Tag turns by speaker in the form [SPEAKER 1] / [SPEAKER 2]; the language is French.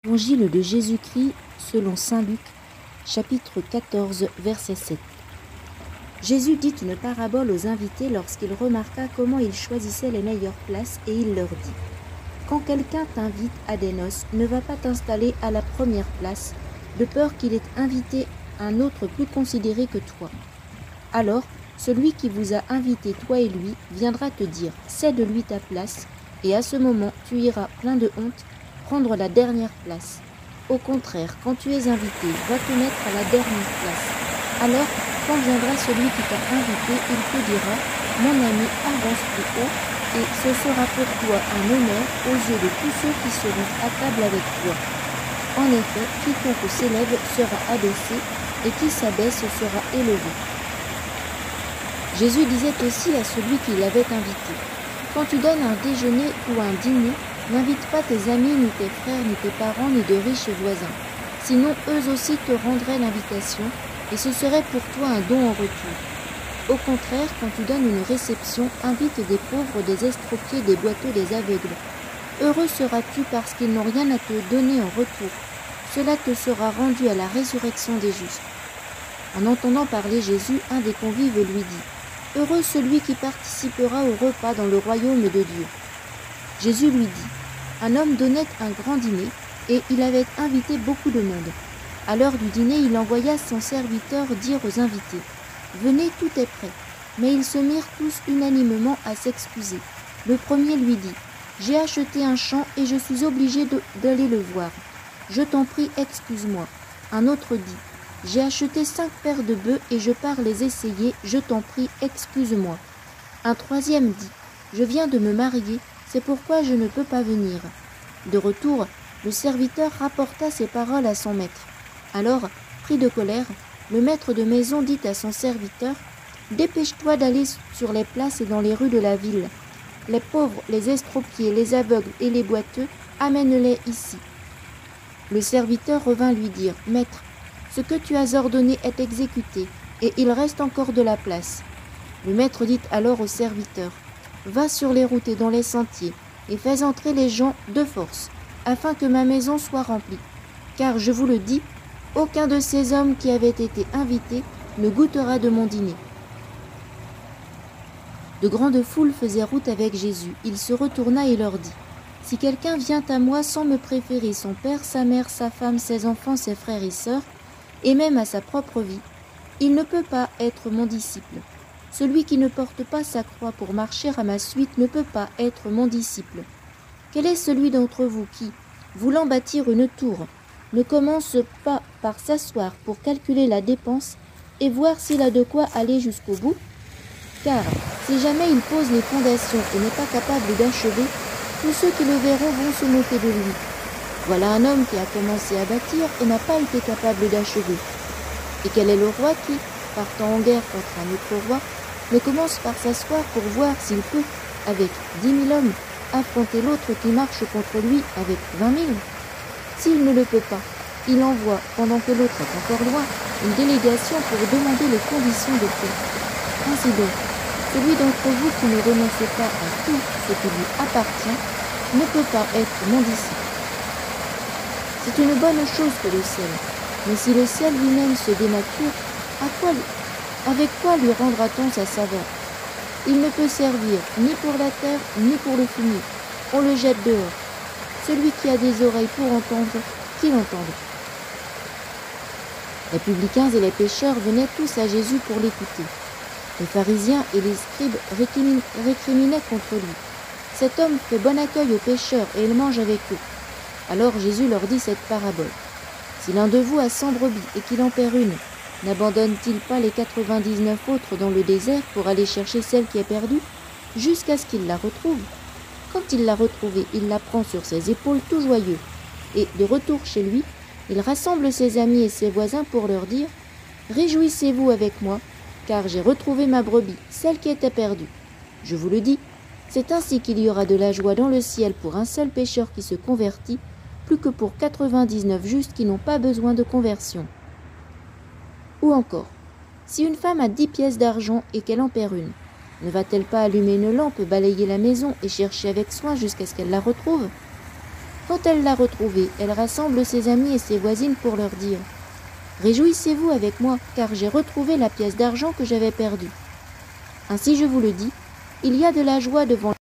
[SPEAKER 1] Évangile de Jésus-Christ selon saint Luc, chapitre 14, verset 7. Jésus dit une parabole aux invités lorsqu'il remarqua comment ils choisissaient les meilleures places et il leur dit : quand quelqu'un t'invite à des noces, ne va pas t'installer à la première place, de peur qu'il ait invité un autre plus considéré que toi. Alors, celui qui vous a invité, toi et lui, viendra te dire : cède-lui ta place, et à ce moment, tu iras plein de honte prendre la dernière place. Au contraire, quand tu es invité, va te mettre à la dernière place. Alors, quand viendra celui qui t'a invité, il te dira : mon ami, avance plus haut, et ce sera pour toi un honneur aux yeux de tous ceux qui seront à table avec toi. En effet, quiconque s'élève sera abaissé, et qui s'abaisse sera élevé. Jésus disait aussi à celui qui l'avait invité : quand tu donnes un déjeuner ou un dîner, n'invite pas tes amis, ni tes frères, ni tes parents, ni de riches voisins. Sinon, eux aussi te rendraient l'invitation, et ce serait pour toi un don en retour. Au contraire, quand tu donnes une réception, invite des pauvres, des estropiés, des boiteux, des aveugles. Heureux seras-tu parce qu'ils n'ont rien à te donner en retour. Cela te sera rendu à la résurrection des justes. En entendant parler Jésus, un des convives lui dit : heureux celui qui participera au repas dans le royaume de Dieu. Jésus lui dit : un homme donnait un grand dîner, et il avait invité beaucoup de monde. À l'heure du dîner, il envoya son serviteur dire aux invités : venez, tout est prêt. Mais ils se mirent tous unanimement à s'excuser. Le premier lui dit : j'ai acheté un champ et je suis obligé d'aller le voir. Je t'en prie, excuse-moi. Un autre dit : j'ai acheté 5 paires de bœufs et je pars les essayer, je t'en prie, excuse-moi. Un troisième dit : je viens de me marier, c'est pourquoi je ne peux pas venir. De retour, le serviteur rapporta ces paroles à son maître. Alors, pris de colère, le maître de maison dit à son serviteur : dépêche-toi d'aller sur les places et dans les rues de la ville. Les pauvres, les estropiés, les aveugles et les boiteux, amène-les ici. Le serviteur revint lui dire : maître, ce que tu as ordonné est exécuté, et il reste encore de la place. Le maître dit alors au serviteur : va sur les routes et dans les sentiers, et fais entrer les gens de force, afin que ma maison soit remplie. Car je vous le dis, aucun de ces hommes qui avaient été invités ne goûtera de mon dîner. De grandes foules faisaient route avec Jésus. Il se retourna et leur dit : si quelqu'un vient à moi sans me préférer son père, sa mère, sa femme, ses enfants, ses frères et sœurs, et même à sa propre vie, il ne peut pas être mon disciple. Celui qui ne porte pas sa croix pour marcher à ma suite ne peut pas être mon disciple. Quel est celui d'entre vous qui, voulant bâtir une tour, ne commence pas par s'asseoir pour calculer la dépense et voir s'il a de quoi aller jusqu'au bout ? Car si jamais il pose les fondations et n'est pas capable d'achever, tous ceux qui le verront vont se moquer de lui. Voilà un homme qui a commencé à bâtir et n'a pas été capable d'achever. Et quel est le roi qui, partant en guerre contre un autre roi, ne commence par s'asseoir pour voir s'il peut, avec 10 000 hommes, affronter l'autre qui marche contre lui avec 20 000 ? S'il ne le peut pas, il envoie, pendant que l'autre est encore loin, une délégation pour demander les conditions de paix. Ainsi donc, celui d'entre vous qui ne renonce pas à tout ce qui lui appartient ne peut pas être mon disciple. C'est une bonne chose que le sel, mais si le sel lui-même se dénature, avec quoi lui rendra-t-on sa saveur ? Il ne peut servir ni pour la terre, ni pour le fumier. On le jette dehors. Celui qui a des oreilles pour entendre, qu'il entende. Les publicains et les pécheurs venaient tous à Jésus pour l'écouter. Les pharisiens et les scribes récriminaient contre lui. Cet homme fait bon accueil aux pécheurs et il mange avec eux. Alors Jésus leur dit cette parabole. Si l'un de vous a 100 brebis et qu'il en perd une, n'abandonne-t-il pas les 99 autres dans le désert pour aller chercher celle qui est perdue, jusqu'à ce qu'il la retrouve ? Quand il l'a retrouvée, il la prend sur ses épaules tout joyeux. Et, de retour chez lui, il rassemble ses amis et ses voisins pour leur dire : réjouissez-vous avec moi, car j'ai retrouvé ma brebis, celle qui était perdue. Je vous le dis, c'est ainsi qu'il y aura de la joie dans le ciel pour un seul pécheur qui se convertit, plus que pour 99 justes qui n'ont pas besoin de conversion. Ou encore, si une femme a 10 pièces d'argent et qu'elle en perd une, ne va-t-elle pas allumer une lampe, balayer la maison et chercher avec soin jusqu'à ce qu'elle la retrouve ? Quand elle l'a retrouvée, elle rassemble ses amis et ses voisines pour leur dire « Réjouissez-vous avec moi, car j'ai retrouvé la pièce d'argent que j'avais perdue. » Ainsi je vous le dis, il y a de la joie devant